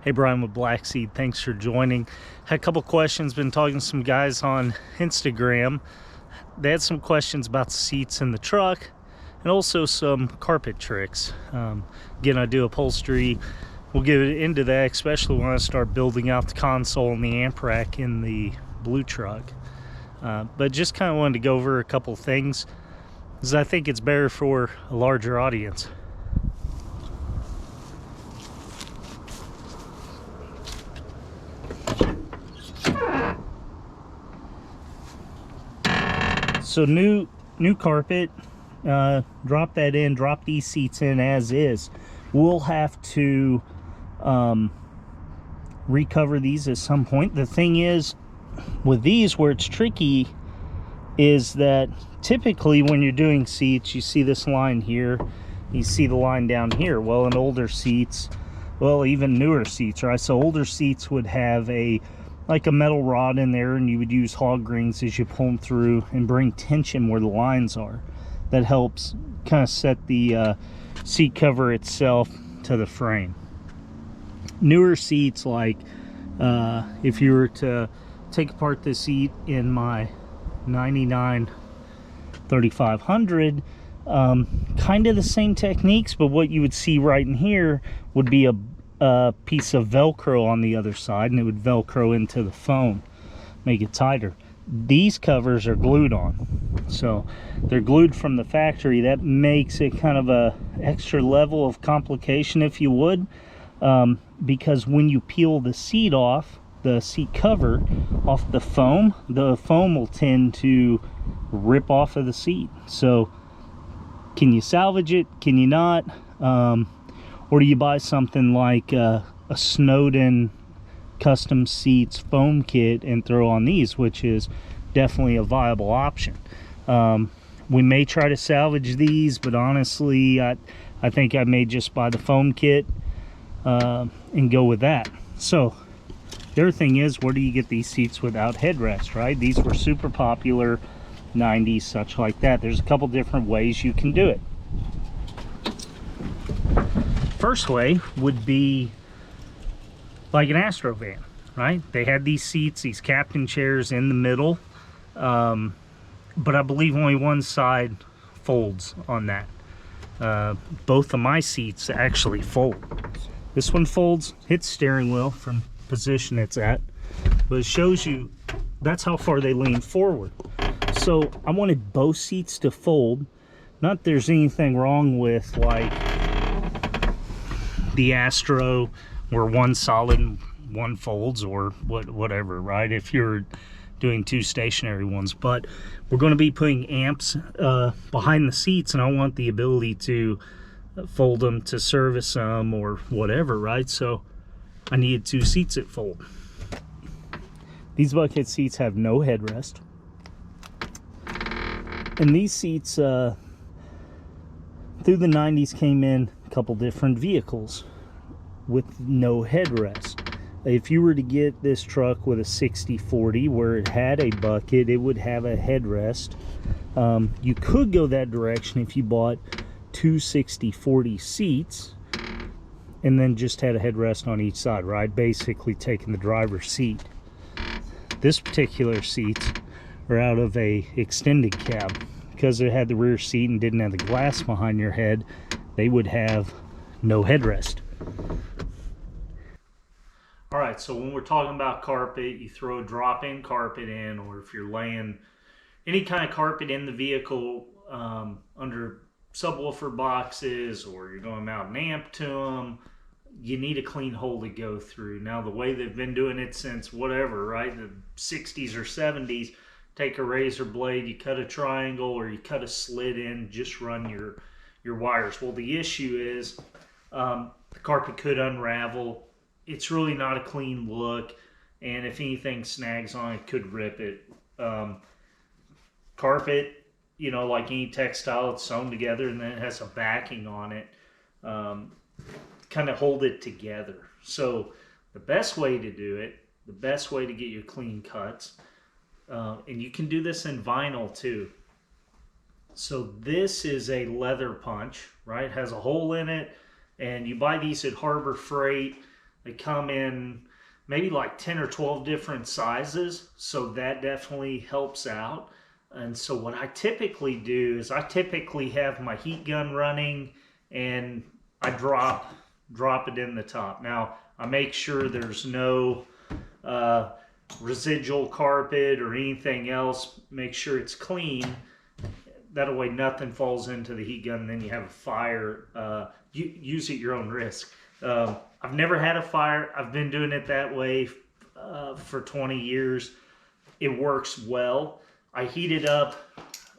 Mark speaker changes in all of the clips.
Speaker 1: Hey, Brian with Blackseed. Thanks for joining. Had a couple questions. Been talking to some guys on Instagram. They had some questions about the seats in the truck and also some carpet tricks. Again, I do upholstery. We'll get into that, especially when I start building out the console and the amp rack in the blue truck. But just kind of wanted to go over a couple things because I think it's better for a larger audience. So new carpet, drop that in, drop these seats in as is. We'll have to recover these at some point. The thing is, with these, where it's tricky is that typically when you're doing seats, you see this line here, you see the line down here. Well, in older seats, well, even newer seats, right? So older seats would have like a metal rod in there, and you would use hog rings as you pull them through and bring tension where the lines are. That helps kind of set the seat cover itself to the frame. Newer seats, like if you were to take apart the seat in my 99 3500, kind of the same techniques, but what you would see right in here would be a piece of Velcro on the other side, and it would Velcro into the foam, make it tighter. These covers are glued on, so they're glued from the factory. That makes it kind of a extra level of complication, if you would, because when you peel the seat off, the seat cover off the foam will tend to rip off of the seat. So can you salvage it? Can you not? Or do you buy something like a Snowden custom seats foam kit and throw on these, which is definitely a viable option. We may try to salvage these, but honestly, I think I may just buy the foam kit and go with that. So the other thing is, where do you get these seats without headrest, right? These were super popular 90s, such like that. There's a couple different ways you can do it. First way would be like an Astro van, right? They had these seats, these captain chairs in the middle, but I believe only one side folds on that. Both of my seats actually fold. This one folds, hits steering wheel from position it's at, but it shows you that's how far they lean forward. So I wanted both seats to fold. Not that there's anything wrong with like the Astro where one solid, one folds, or whatever, right? If you're doing two stationary ones, but we're going to be putting amps behind the seats, and I want the ability to fold them to service them or whatever, right? So I needed two seats that fold. These bucket seats have no headrest, and these seats through the 90s came in a couple different vehicles with no headrest. If you were to get this truck with a 6040 where it had a bucket, it would have a headrest. You could go that direction if you bought two 6040 seats and then just had a headrest on each side, right? Basically taking the driver's seat. This particular seats are out of a extended cab. Because it had the rear seat and didn't have the glass behind your head, they would have no headrest. All right, so when we're talking about carpet, you throw a drop-in carpet in, or if you're laying any kind of carpet in the vehicle under subwoofer boxes, or you're going to mount an amp to them, you need a clean hole to go through. Now, the way they've been doing it since whatever, right, the 60s or 70s, take a razor blade, you cut a triangle, or you cut a slit in, just run your wires. Well, the issue is the carpet could unravel. It's really not a clean look, and if anything snags on it, could rip it. Carpet, you know, like any textile, it's sewn together, and then it has a backing on it, kind of hold it together. So the best way to do it, the best way to get your clean cuts, and you can do this in vinyl too. So this is a leather punch, right? It has a hole in it, and you buy these at Harbor Freight. They come in maybe like 10 or 12 different sizes, so that definitely helps out. And so what I typically do is I typically have my heat gun running and I drop it in the top. Now I make sure there's no residual carpet or anything else. Make sure it's clean. That way nothing falls into the heat gun and then you have a fire. Use at your own risk. I've never had a fire. I've been doing it that way for 20 years. It works well. I heat it up.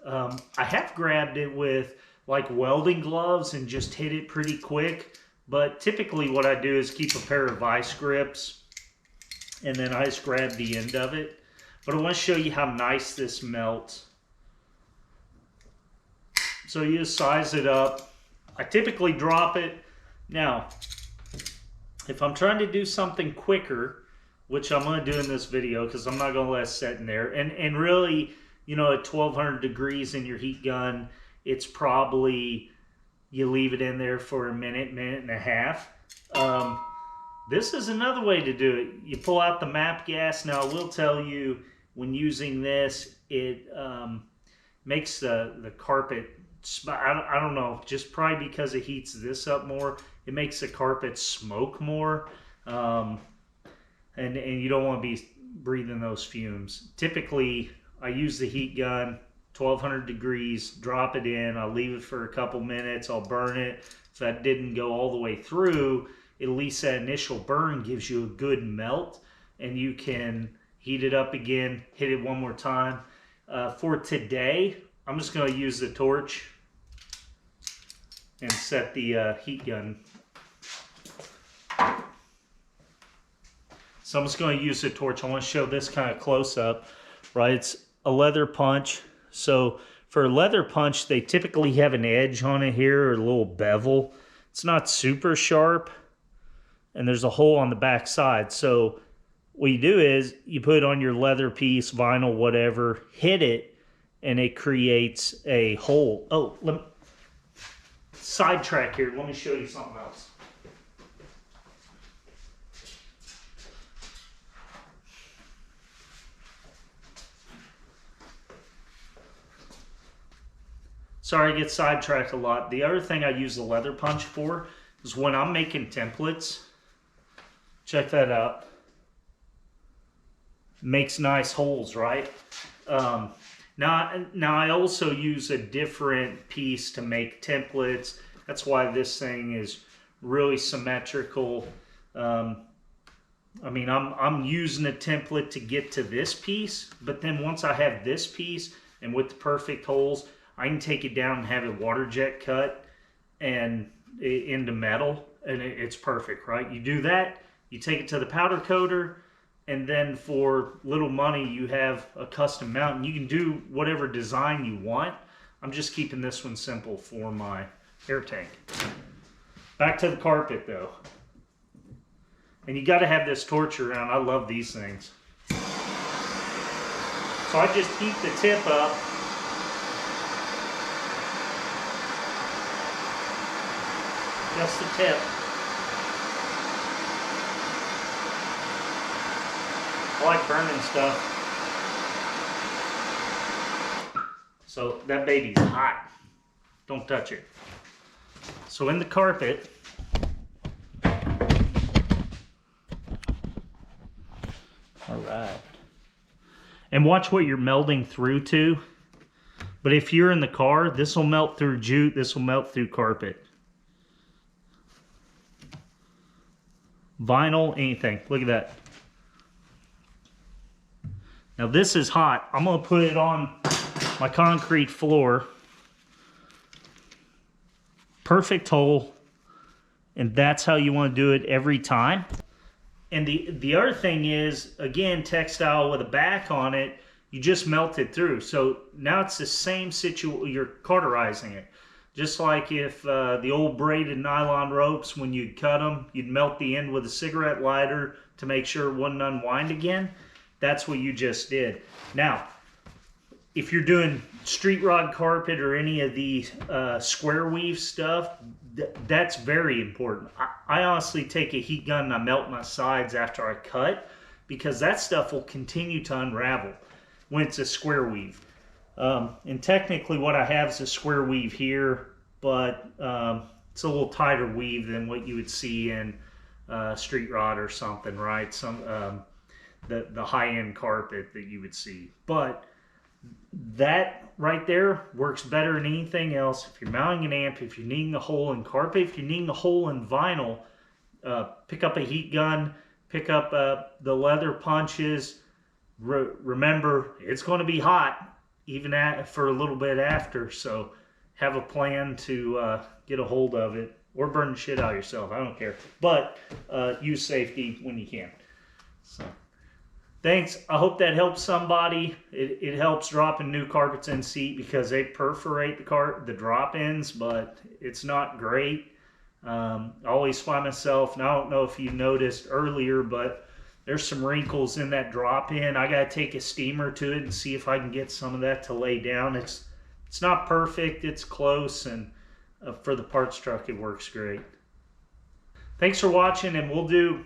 Speaker 1: I have grabbed it with like welding gloves and just hit it pretty quick. But typically what I do is keep a pair of vice grips and then I just grab the end of it. But I want to show you how nice this melts. So you just size it up. I typically drop it. Now, if I'm trying to do something quicker, which I'm going to do in this video because I'm not going to let it sit in there. And really, you know, at 1200 degrees in your heat gun, it's probably, you leave it in there for a minute, minute and a half. This is another way to do it. You pull out the MAP gas. Now, I will tell you, when using this, it makes the carpet, I don't know, just probably because it heats this up more, it makes the carpet smoke more. And you don't want to be breathing those fumes. Typically, I use the heat gun, 1200 degrees, drop it in, I'll leave it for a couple minutes, I'll burn it. If that didn't go all the way through, at least that initial burn gives you a good melt, and you can heat it up again, hit it one more time. For today, I'm just going to use the torch and set the heat gun. So I'm just going to use the torch. I want to show this kind of close up, right? It's a leather punch. So for a leather punch, they typically have an edge on it here, or a little bevel. It's not super sharp, and there's a hole on the back side. So what you do is you put it on your leather piece, vinyl, whatever, hit it, and it creates a hole. Oh, let me sidetrack here. Let me show you something else. Sorry, I get sidetracked a lot. The other thing I use the leather punch for is when I'm making templates. Check that out. Makes nice holes, right? Now I also use a different piece to make templates. That's why this thing is really symmetrical. I mean, I'm using a template to get to this piece, but then once I have this piece and with the perfect holes, I can take it down and have it water jet cut and into metal, and it's perfect, right? You do that, you take it to the powder coater, and then for little money, you have a custom mount, and you can do whatever design you want. I'm just keeping this one simple for my air tank. Back to the carpet, though. And you got to have this torch around. I love these things. So I just heat the tip up. Just the tip. I like burning stuff. So that baby's hot. Don't touch it. So in the carpet, all right. And watch what you're melding through to. But if you're in the car, this will melt through jute, this will melt through carpet. Vinyl, anything. Look at that. Now this is hot. I'm going to put it on my concrete floor. Perfect hole. And that's how you want to do it every time. And the other thing is, again, textile with a back on it, you just melt it through. So now it's the same situation. You're cauterizing it. Just like if the old braided nylon ropes, when you'd cut them, you'd melt the end with a cigarette lighter to make sure it wouldn't unwind again. That's what you just did. Now, if you're doing street rod carpet or any of the square weave stuff, that's very important. I honestly take a heat gun and I melt my sides after I cut, because that stuff will continue to unravel when it's a square weave. And technically what I have is a square weave here, but it's a little tighter weave than what you would see in street rod or something, right? The high-end carpet that you would see. But that right there works better than anything else. If you're mounting an amp, if you're needing a hole in carpet, if you're needing a hole in vinyl, pick up a heat gun, pick up the leather punches. Remember, it's going to be hot even for a little bit after, so have a plan to get a hold of it, or burn the shit out of yourself. I don't care, but use safety when you can. So thanks. I hope that helps somebody. It helps dropping new carpets in seat, because they perforate the drop-ins, but it's not great. I always find myself, and I don't know if you noticed earlier, but there's some wrinkles in that drop-in. I got to take a steamer to it and see if I can get some of that to lay down. It's not perfect. It's close, and for the parts truck, it works great. Thanks for watching, and we'll do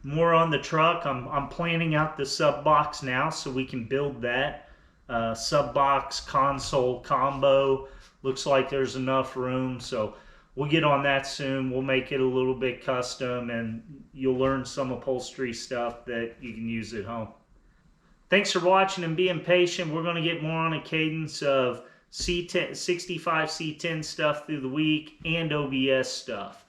Speaker 1: more on the truck. I'm planning out the sub box now so we can build that sub box console combo. Looks like there's enough room, so we'll get on that soon. We'll make it a little bit custom, and you'll learn some upholstery stuff that you can use at home. Thanks for watching and being patient. We're going to get more on a cadence of C10, 65 C10 stuff through the week and OBS stuff.